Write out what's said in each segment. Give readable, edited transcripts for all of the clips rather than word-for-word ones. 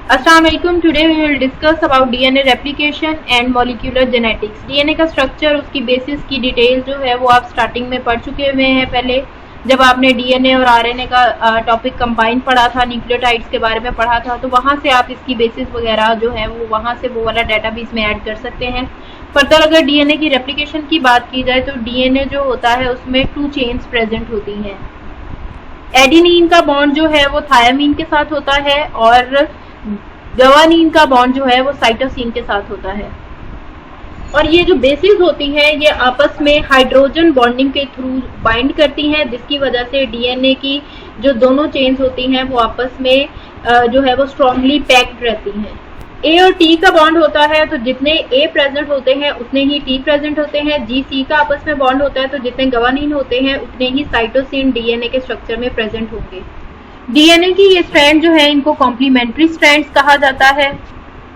Assalamu alaikum. Today we will discuss about DNA replication and molecular genetics. DNA का structure, उसकी basis की detail जो है वो आप स्टार्टिंग में पढ़ चुके हुए हैं। पहले जब आपने DNA और RNA का टॉपिक कंबाइन पढ़ा था, न्यूक्लियोटाइड्स के बारे में पढ़ा था, तो वहाँ से आप इसकी बेसिस वगैरह जो है वो वहाँ से वो वाला डेटाबेस में ऐड कर सकते हैं। फर्दर अगर DNA की रेप्लिकेशन की बात की जाए तो DNA जो होता है उसमें 2 चेन्स प्रेजेंट होती हैं। एडिनिन का बॉन्ड जो है वो थायामीन के साथ होता है और गवानीन का बॉन्ड जो है वो साइटोसिन के साथ होता है। और ये जो बेसिस होती हैं ये आपस में हाइड्रोजन बॉन्डिंग के थ्रू बाइंड करती हैं, जिसकी वजह से डीएनए की जो दोनों चेन्स होती हैं वो आपस में जो है वो स्ट्रांगली पैक्ड रहती हैं। ए और टी का बॉन्ड होता है तो जितने ए प्रेजेंट होते हैं उतने ही टी प्रेजेंट होते हैं। जी सी का आपस में बॉन्ड होता है तो जितने गवानीन होते हैं उतने ही साइटोसिन डीएनए के स्ट्रक्चर में प्रेजेंट होंगे। डीएनए की ये स्ट्रैंड जो है इनको कॉम्प्लीमेंट्री स्ट्रैंड्स कहा जाता है।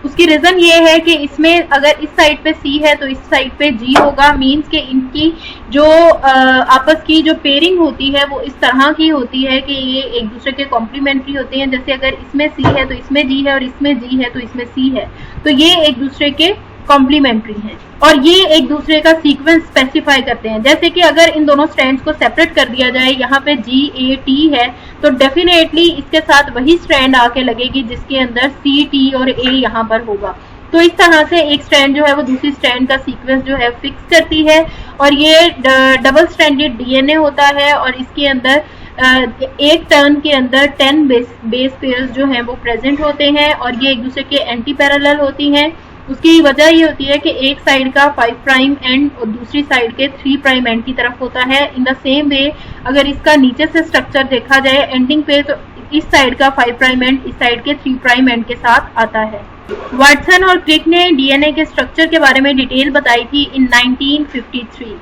उसकी रीजन ये है कि इसमें अगर इस साइड पे सी है तो इस साइड पे जी होगा, मींस के इनकी जो आपस की जो पेयरिंग होती है वो इस तरह की होती है कि ये एक दूसरे के कॉम्प्लीमेंट्री होते हैं। जैसे अगर इसमें सी है तो इसमें जी है और इसमें जी है तो इसमें सी है, तो ये एक दूसरे के कॉम्प्लीमेंट्री हैं और ये एक दूसरे का सीक्वेंस स्पेसिफाई करते हैं। जैसे कि अगर इन दोनों स्ट्रैंड्स को सेपरेट कर दिया जाए, यहाँ पे जी ए टी है तो डेफिनेटली इसके साथ वही स्ट्रैंड आके लगेगी जिसके अंदर सी टी और ए यहाँ पर होगा। तो इस तरह से एक स्ट्रैंड जो है वो दूसरी स्ट्रैंड का सीक्वेंस जो है फिक्स करती है। और ये डबल स्ट्रैंडेड डीएनए होता है और इसके अंदर एक टर्न के अंदर 10 बेस पेयर्स जो हैं वो प्रेजेंट होते हैं और ये एक दूसरे के एंटी पैरेलल होती हैं। उसकी वजह ये होती है कि एक साइड का 5 प्राइम एंड और दूसरी साइड के 3 प्राइम एंड की तरफ होता है। इन द सेम वे अगर इसका नीचे से स्ट्रक्चर देखा जाए एंडिंग पे, तो इस साइड का 5 प्राइम एंड इस साइड के 3 प्राइम एंड के साथ आता है। वाटसन और क्रिक ने डीएनए के स्ट्रक्चर के बारे में डिटेल बताई थी इन 1953।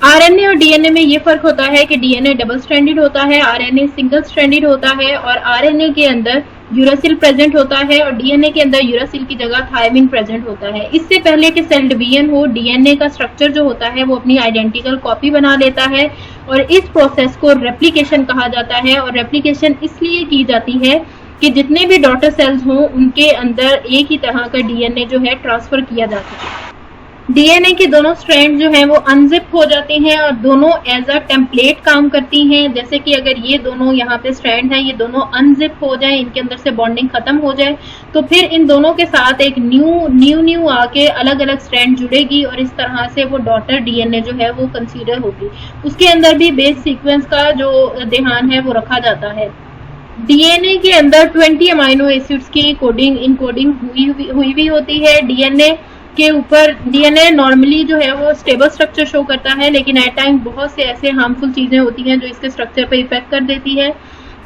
आरएनए और डीएनए में ये फर्क होता है कि डीएनए डबल स्ट्रैंडेड होता है, आरएनए सिंगल स्ट्रैंडेड होता है। और आरएनए के अंदर यूरासिल प्रेजेंट होता है और डीएनए के अंदर यूरासिल की जगह थायमिन प्रेजेंट होता है। इससे पहले कि सेल डिवीजन हो, डीएनए का स्ट्रक्चर जो होता है वो अपनी आइडेंटिकल कॉपी बना लेता है और इस प्रोसेस को रेप्लिकेशन कहा जाता है। और रेप्लिकेशन इसलिए की जाती है कि जितने भी डॉटर सेल्स हों उनके अंदर एक ही तरह का डीएनए जो है ट्रांसफर किया जा सके। डीएनए के दोनों स्ट्रैंड जो हैं वो अनजिप हो जाते हैं और दोनों एज अ टेम्पलेट काम करती हैं। जैसे कि अगर ये दोनों यहाँ पे स्ट्रैंड हैं, ये दोनों अनजिप हो जाए, इनके अंदर से बॉन्डिंग खत्म हो जाए, तो फिर इन दोनों के साथ एक न्यू आके अलग अलग स्ट्रैंड जुड़ेगी और इस तरह से वो डॉटर डीएनए जो है वो कंसीडर होगी। उसके अंदर भी बेस सीक्वेंस का जो ध्यान है वो रखा जाता है। डीएनए के अंदर 20 अमाइनो एसिड्स की इनकोडिंग हुई भी होती है। डीएनए के ऊपर डीएनए नॉर्मली जो है वो स्टेबल स्ट्रक्चर शो करता है, लेकिन एट टाइम बहुत से ऐसे हार्मफुल चीजें होती हैं जो इसके स्ट्रक्चर पे इफेक्ट कर देती है।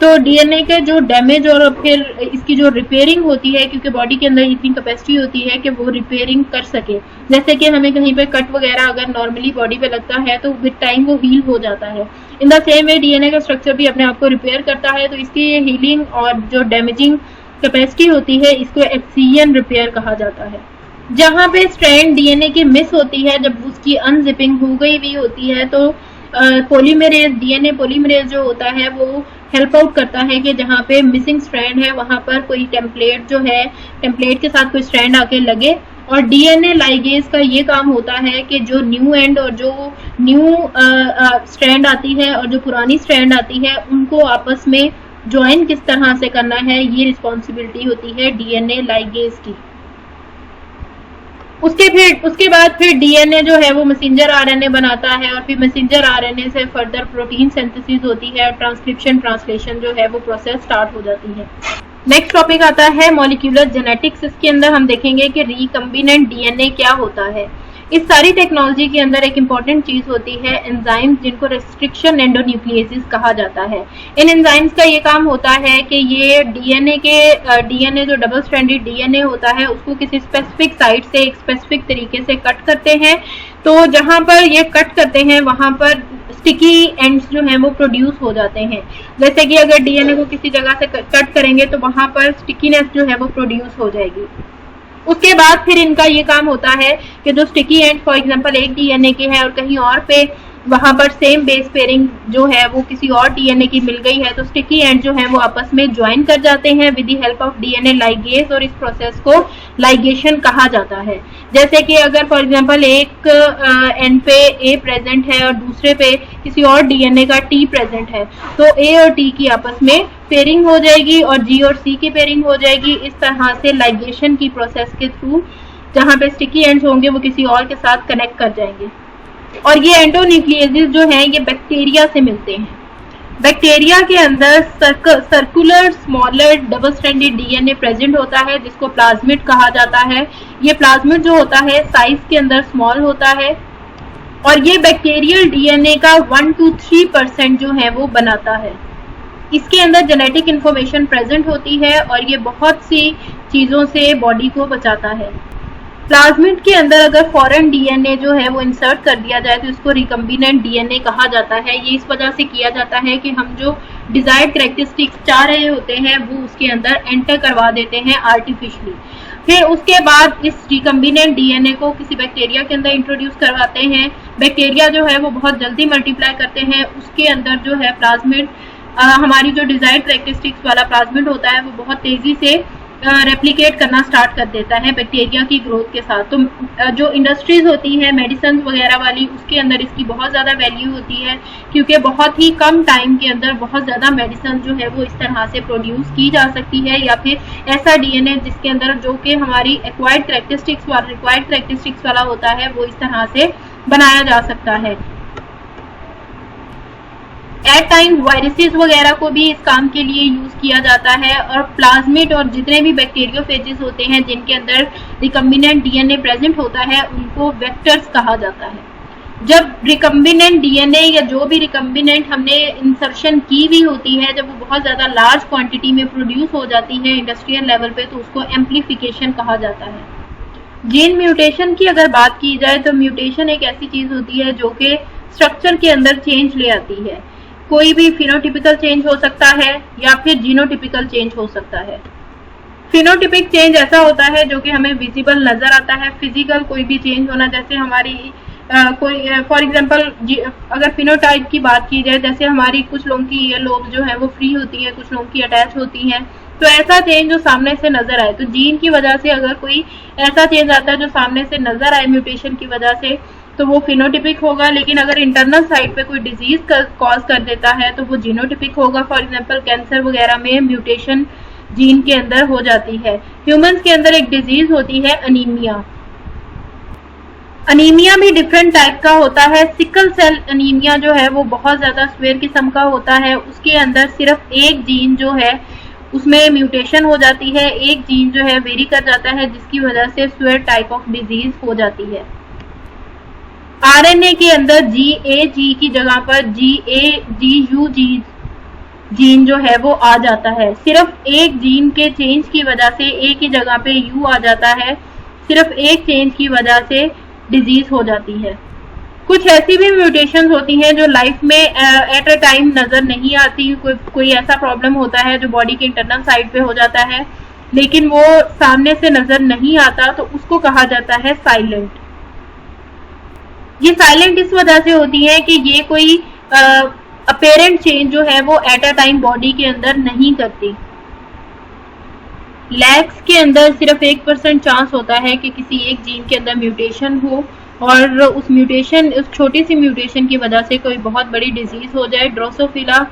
तो डीएनए के जो डैमेज और फिर इसकी जो रिपेयरिंग होती है, क्योंकि बॉडी के अंदर इतनी कैपेसिटी होती है कि वो रिपेयरिंग कर सके। जैसे कि हमें कहीं पे कट वगैरह अगर नॉर्मली बॉडी पे लगता है तो विद टाइम वो हील हो जाता है। In the same way DNA का स्ट्रक्चर भी अपने आप को रिपेयर करता है, तो इसकी हीलिंग और जो डैमेजिंग कैपेसिटी होती है इसको एक्सियन रिपेयर कहा जाता है। जहाँ पे स्ट्रैंड डीएनए की मिस होती है, जब उसकी अनजिपिंग हो गई भी होती है, तो पॉलीमरेज डीएनए पॉलीमरेज जो होता है वो हेल्प आउट करता है कि जहाँ पे मिसिंग स्ट्रैंड है वहाँ पर कोई टेम्पलेट जो है, टेम्पलेट के साथ कोई स्ट्रैंड आके लगे। और डीएनए लाइगेज का ये काम होता है कि जो न्यू एंड और जो न्यू स्ट्रैंड आती है और जो पुरानी स्ट्रैंड आती है उनको आपस में ज्वाइन किस तरह से करना है, ये रिस्पॉन्सिबिलिटी होती है डीएनए लाइगेज की। उसके बाद फिर डीएनए जो है वो मैसेंजर आरएनए बनाता है और फिर मैसेंजर आरएनए से फर्दर प्रोटीन सिंथेसिस होती है और ट्रांसक्रिप्शन ट्रांसलेशन जो है वो प्रोसेस स्टार्ट हो जाती है। नेक्स्ट टॉपिक आता है मॉलिक्यूलर जेनेटिक्स। इसके अंदर हम देखेंगे कि रिकम्बिनेंट डीएनए क्या होता है। इस सारी टेक्नोलॉजी के अंदर एक इम्पॉर्टेंट चीज होती है एंजाइम्स, जिनको रेस्ट्रिक्शन एंडोन्यूक्लियेसिस कहा जाता है। इन एंजाइम्स का ये काम होता है कि ये डीएनए जो डबल स्ट्रैंडेड डीएनए होता है उसको किसी स्पेसिफिक साइट से एक स्पेसिफिक तरीके से कट करते हैं। तो जहां पर ये कट करते हैं वहां पर स्टिकी एंड्स जो हैं वो प्रोड्यूस हो जाते हैं। जैसे कि अगर डीएनए को किसी जगह से कट करेंगे तो वहां पर स्टिकीनेस जो है वो प्रोड्यूस हो जाएगी। उसके बाद फिर इनका ये काम होता है कि जो स्टिकी एंड फॉर एग्जांपल एक डीएनए के है और कहीं और पे वहां पर सेम बेस पेयरिंग जो है वो किसी और डीएनए की मिल गई है, तो स्टिकी एंड जो है वो आपस में ज्वाइन कर जाते हैं with the help of DNA ligase, और इस प्रोसेस को लाइगेशन कहा जाता है। जैसे कि अगर फॉर एग्जांपल एक एंड पे ए प्रेजेंट है और दूसरे पे किसी और डीएनए का टी प्रेजेंट है, तो ए और टी की आपस में पेयरिंग हो जाएगी और जी और सी की पेयरिंग हो जाएगी। इस तरह से लाइगेशन की प्रोसेस के थ्रू जहां पे स्टिकी एंड्स होंगे वो किसी और के साथ कनेक्ट कर जाएंगे। और ये एंडोन्यूक्लियेजेस जो हैं ये बैक्टीरिया से मिलते हैं। बैक्टीरिया के अंदर circular smaller double stranded DNA present होता है जिसको प्लाज्मिड कहा जाता है। ये प्लाज्मिड जो होता है साइज के अंदर स्मॉल होता है और ये बैक्टीरियल डीएनए का 1 to 3% जो है वो बनाता है। इसके अंदर जेनेटिक इंफॉर्मेशन प्रेजेंट होती है और ये बहुत सी चीजों से बॉडी को बचाता है। प्लाज्मिड के अंदर अगर फॉरेन डीएनए जो है वो इंसर्ट कर दिया जाए तो इसको रिकम्बिनेंट डीएनए कहा जाता है। ये इस वजह से किया जाता है कि हम जो डिजायर्ड कैरेक्टरिस्टिक्स चाह रहे होते हैं वो उसके अंदर एंटर करवा देते हैं आर्टिफिशियली। फिर उसके बाद इस रिकम्बिनेंट डीएनए को किसी बैक्टीरिया के अंदर इंट्रोड्यूस करवाते हैं। बैक्टीरिया जो है वो बहुत जल्दी मल्टीप्लाई करते हैं। उसके अंदर जो है प्लाज्मिड हमारी जो डिजायर्ड कैरेक्टरिस्टिक्स वाला प्लाज्मिड होता है वो बहुत तेजी से रेप्लिकेट करना स्टार्ट कर देता है बैक्टीरिया की ग्रोथ के साथ। तो जो इंडस्ट्रीज होती है मेडिसिन वगैरह वाली उसके अंदर इसकी बहुत ज़्यादा वैल्यू होती है क्योंकि बहुत ही कम टाइम के अंदर बहुत ज़्यादा मेडिसिन जो है वो इस तरह से प्रोड्यूस की जा सकती है, या फिर ऐसा डीएनए जिसके अंदर जो कि हमारी रिक्वायर्ड कैरेक्टरिस्टिक्स वाला होता है वो इस तरह से बनाया जा सकता है। एट टाइम वायरसेस वगैरह को भी इस काम के लिए यूज किया जाता है। और प्लाज्मिड और जितने भी बैक्टीरियोफेजेस होते हैं जिनके अंदर रिकम्बिनेंट डीएनए प्रेजेंट होता है उनको वेक्टर्स कहा जाता है। जब रिकम्बिनेंट डीएनए या जो भी रिकम्बिनेंट हमने इंसर्शन की हुई होती है जब वो बहुत ज्यादा लार्ज क्वांटिटी में प्रोड्यूस हो जाती है इंडस्ट्रियल लेवल पे तो उसको एम्प्लीफिकेशन कहा जाता है। जीन म्यूटेशन की अगर बात की जाए तो म्यूटेशन एक ऐसी चीज होती है जो कि स्ट्रक्चर के अंदर चेंज ले आती है। कोई भी फिनोटिपिकल चेंज हो सकता है या फिर जीनोटिपिकल चेंज हो सकता है। फिनोटिपिक चेंज ऐसा होता है जो कि हमें विजिबल नजर आता है। फिजिकल कोई भी चेंज होना, जैसे हमारी कोई फॉर एग्जांपल अगर फिनोटाइप की बात की जाए, जैसे हमारी कुछ लोगों की ईयर लोब जो है वो फ्री होती है, कुछ लोगों की अटैच होती हैं, तो ऐसा चेंज जो सामने से नजर आए, तो जीन की वजह से अगर कोई ऐसा चेंज आता है जो सामने से नजर आए म्यूटेशन की वजह से, तो वो फिनोटिपिक होगा। लेकिन अगर इंटरनल साइड पे कोई डिजीज कॉज कर देता है तो वो जीनोटिपिक होगा। फॉर एग्जांपल कैंसर वगैरह में म्यूटेशन जीन के अंदर हो जाती है। ह्यूमंस के अंदर एक डिजीज होती है अनीमिया। अनीमिया भी डिफरेंट टाइप का होता है। सिकल सेल अनीमिया जो है वो बहुत ज्यादा स्वेयर किस्म का होता है। उसके अंदर सिर्फ एक जीन जो है उसमें म्यूटेशन हो जाती है, एक जीन जो है वेरी कर जाता है जिसकी वजह से स्वेयर टाइप ऑफ डिजीज हो जाती है। आरएनए के अंदर GAG की जगह पर GAGU जीन जो है वो आ जाता है। सिर्फ एक जीन के चेंज की वजह से A की जगह पे U आ जाता है। सिर्फ एक चेंज की वजह से डिजीज हो जाती है। कुछ ऐसी भी म्यूटेशंस होती हैं जो लाइफ में एट अ टाइम नजर नहीं आती। कोई ऐसा प्रॉब्लम होता है जो बॉडी के इंटरनल साइड पे हो जाता है लेकिन वो सामने से नजर नहीं आता, तो उसको कहा जाता है साइलेंट। ये साइलेंट इस वजह से होती है कि ये कोई अपेरेंट चेंज जो है वो एट अ टाइम बॉडी के अंदर नहीं करती। लैग्स के अंदर सिर्फ 1% चांस होता है कि किसी एक जीन के अंदर म्यूटेशन हो और उस छोटी सी म्यूटेशन की वजह से कोई बहुत बड़ी डिजीज हो जाए। ड्रोसोफिला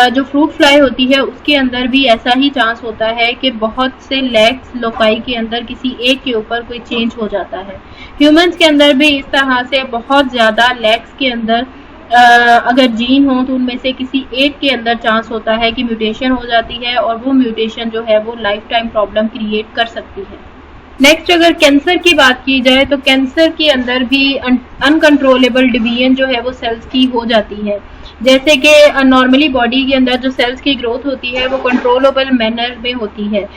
जो फ्रूट फ्लाई होती है उसके अंदर भी ऐसा ही चांस होता है कि बहुत से लैग्स लोकाई के अंदर किसी एक के ऊपर कोई चेंज हो जाता है। ह्यूमंस के अंदर भी इस तरह से बहुत ज़्यादा लैग्स के अंदर अगर जीन हो तो उनमें से किसी एक के अंदर चांस होता है कि म्यूटेशन हो जाती है और वो म्यूटेशन जो है वो लाइफ टाइम प्रॉब्लम क्रिएट कर सकती है। नेक्स्ट अगर कैंसर की बात की जाए तो कैंसर के अंदर भी अनकंट्रोलेबल डिवीजन जो है वो सेल्स की हो जाती है। जैसे कि नॉर्मली बॉडी के अंदर जो सेल्स की ग्रोथ होती है वो कंट्रोलेबल मैनर में होती है,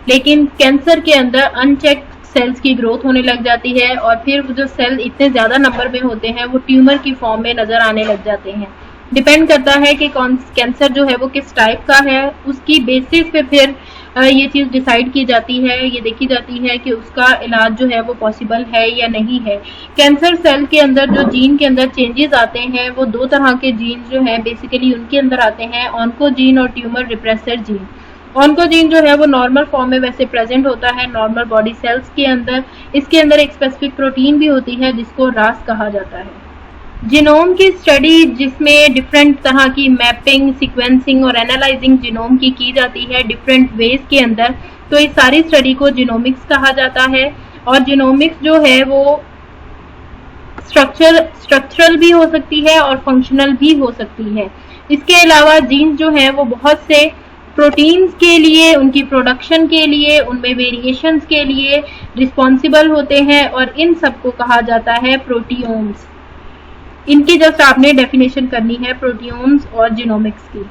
लेकिन कैंसर के अंदर अनचेक सेल्स की ग्रोथ होने लग जाती है और फिर जो सेल इतने ज़्यादा नंबर में होते हैं वो ट्यूमर की फॉर्म में नज़र आने लग जाते हैं। डिपेंड करता है कि कौन कैंसर जो है वो किस टाइप का है, उसकी बेसिस पे फिर ये चीज़ डिसाइड की जाती है, ये देखी जाती है कि उसका इलाज जो है वो पॉसिबल है या नहीं है। कैंसर सेल के अंदर जो जीन के अंदर चेंजेस आते हैं वो 2 तरह के जीन जो है बेसिकली उनके अंदर आते हैं, ऑन्कोजीन और ट्यूमर रिप्रेसर जीन। ऑन्कोजीन जो है वो नॉर्मल फॉर्म में वैसे प्रेजेंट होता है नॉर्मल बॉडी सेल्स के अंदर। इसके अंदर एक स्पेसिफिक प्रोटीन भी होती है जिसको रास कहा जाता है। जीनोम की स्टडी जिसमें डिफरेंट तरह की मैपिंग, सीक्वेंसिंग और एनालाइजिंग जीनोम की जाती है डिफरेंट वेज के अंदर, तो इस सारी स्टडी को जीनोमिक्स कहा जाता है। और जीनोमिक्स जो है वो स्ट्रक्चरल भी हो सकती है और फंक्शनल भी हो सकती है। इसके अलावा जीन्स जो है वो बहुत से प्रोटीन्स के लिए, उनकी प्रोडक्शन के लिए, उनमें वेरिएशंस के लिए रिस्पॉन्सिबल होते हैं और इन सबको कहा जाता है प्रोटियोम्स। इनकी जस्ट आपने डेफिनेशन करनी है प्रोटियोम्स और जीनोमिक्स की।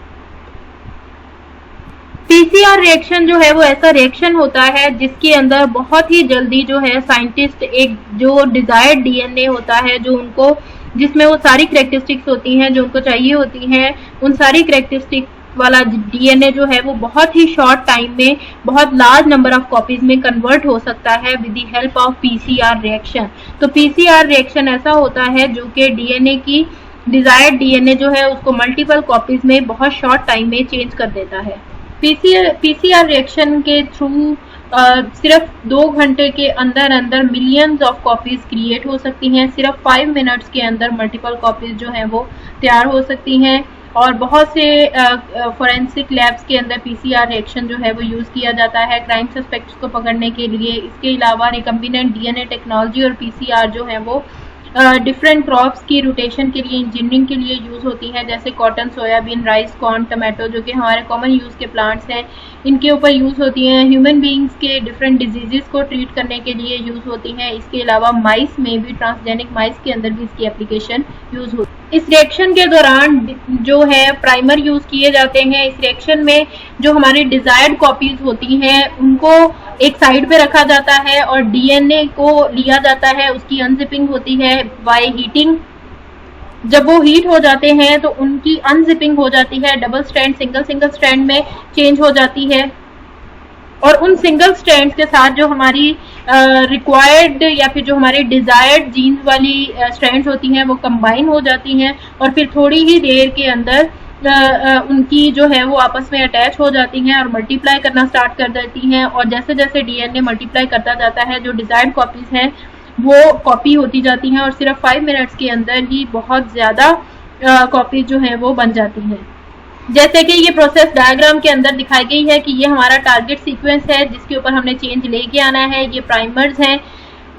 पीसीआर रिएक्शन जो है वो ऐसा रिएक्शन होता है जिसके अंदर बहुत ही जल्दी जो है साइंटिस्ट एक जो डिजायर्ड डीएनए होता है, जो उनको जिसमें वो सारी कैरेक्टरिस्टिक्स होती हैं जो उनको चाहिए होती हैं, उन सारी कैरेक्टरिस्टिक वाला डीएनए जो है वो बहुत ही शॉर्ट टाइम में बहुत लार्ज नंबर ऑफ कॉपीज में कन्वर्ट हो सकता है with the help of PCR reaction. तो पीसीआर रिएक्शन ऐसा होता है जो कि डीएनए की डिजायर्ड डीएनए जो है उसको मल्टीपल कॉपीज में बहुत शॉर्ट टाइम में चेंज कर देता है। पीसीआर रिएक्शन के थ्रू सिर्फ 2 घंटे के अंदर अंदर मिलियंस ऑफ कॉपीज क्रिएट हो सकती हैं। सिर्फ 5 मिनट्स के अंदर मल्टीपल कॉपीज जो हैं वो तैयार हो सकती हैं। और बहुत से फोरेंसिक लैब्स के अंदर पीसीआर रिएक्शन जो है वो यूज़ किया जाता है क्राइम सस्पेक्ट्स को पकड़ने के लिए। इसके अलावा रिकम्बिनेंट डीएनए टेक्नोलॉजी और पीसीआर जो है वो डिफरेंट क्रॉप्स की रोटेशन के लिए, इंजीनियरिंग के लिए यूज़ होती हैं, जैसे cotton, soybean, rice, corn, tomato जो कि हमारे कॉमन यूज़ के प्लांट्स हैं, इनके ऊपर यूज़ होती हैं। ह्यूमन बींग्स के डिफरेंट डिजीज़ को ट्रीट करने के लिए यूज़ होती हैं। इसके अलावा माइस में भी, ट्रांसजेनिक माइस के अंदर भी इसकी एप्लीकेशन यूज़ होती है। इस रिएक्शन के दौरान जो है प्राइमर यूज़ किए जाते हैं। इस रिएक्शन में जो हमारी डिजायर्ड कॉपीज होती हैं उनको एक साइड पे रखा जाता है और डीएनए को लिया जाता है, उसकी अनजिपिंग होती है बाय हीटिंग। जब वो हीट हो जाते हैं तो उनकी अनजिपिंग हो जाती है, डबल स्ट्रैंड सिंगल स्ट्रैंड में चेंज हो जाती है और उन सिंगल स्ट्रैंड्स के साथ जो हमारी रिक्वायर्ड या फिर जो हमारी डिजायर्ड जीन्स वाली स्ट्रैंड्स होती हैं वो कंबाइन हो जाती हैं और फिर थोड़ी ही देर के अंदर उनकी जो है वो आपस में अटैच हो जाती हैं और मल्टीप्लाई करना स्टार्ट कर देती हैं। और जैसे जैसे डीएनए मल्टीप्लाई करता जाता है जो डिजायर्ड कॉपीज हैं वो कॉपी होती जाती हैं और सिर्फ 5 मिनट्स के अंदर ही बहुत ज़्यादा कॉपीज जो हैं वो बन जाती हैं। जैसे कि ये प्रोसेस डायग्राम के अंदर दिखाई गई है कि ये हमारा टारगेट सीक्वेंस है जिसके ऊपर हमने चेंज लेके आना है। ये प्राइमर्स हैं।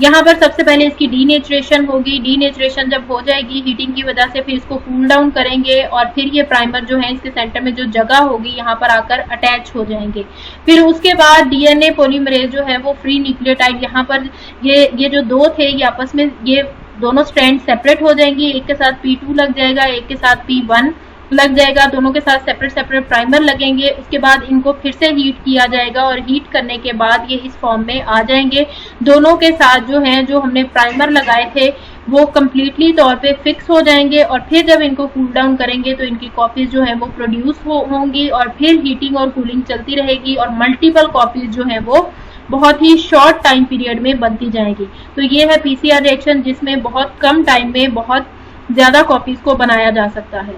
यहाँ पर सबसे पहले इसकी डीनेचुरेशन होगी। डीनेचुरेशन जब हो जाएगी हीटिंग की वजह से, फिर इसको कूल डाउन करेंगे और फिर ये प्राइमर जो है इसके सेंटर में जो जगह होगी यहाँ पर आकर अटैच हो जाएंगे। फिर उसके बाद डीएनए पॉलीमरेज जो है वो फ्री न्यूक्लियोटाइड, यहाँ पर ये जो 2 थे ये आपस में ये दोनों स्ट्रैंड सेपरेट हो जाएंगी। एक के साथ P2 लग जाएगा, एक के साथ P1 लग जाएगा, दोनों के साथ सेपरेट प्राइमर लगेंगे। उसके बाद इनको फिर से हीट किया जाएगा और हीट करने के बाद ये इस फॉर्म में आ जाएंगे। दोनों के साथ जो है जो हमने प्राइमर लगाए थे वो कम्प्लीटली तौर पे फिक्स हो जाएंगे और फिर जब इनको कूल डाउन करेंगे तो इनकी कॉपीज जो है वो प्रोड्यूस होंगी और फिर हीटिंग और कूलिंग चलती रहेगी और मल्टीपल कॉपीज जो है वो बहुत ही शॉर्ट टाइम पीरियड में बनती जाएगी। तो ये है पीसीआर रिएक्शन जिसमें बहुत कम टाइम में बहुत ज़्यादा कॉपीज को बनाया जा सकता है।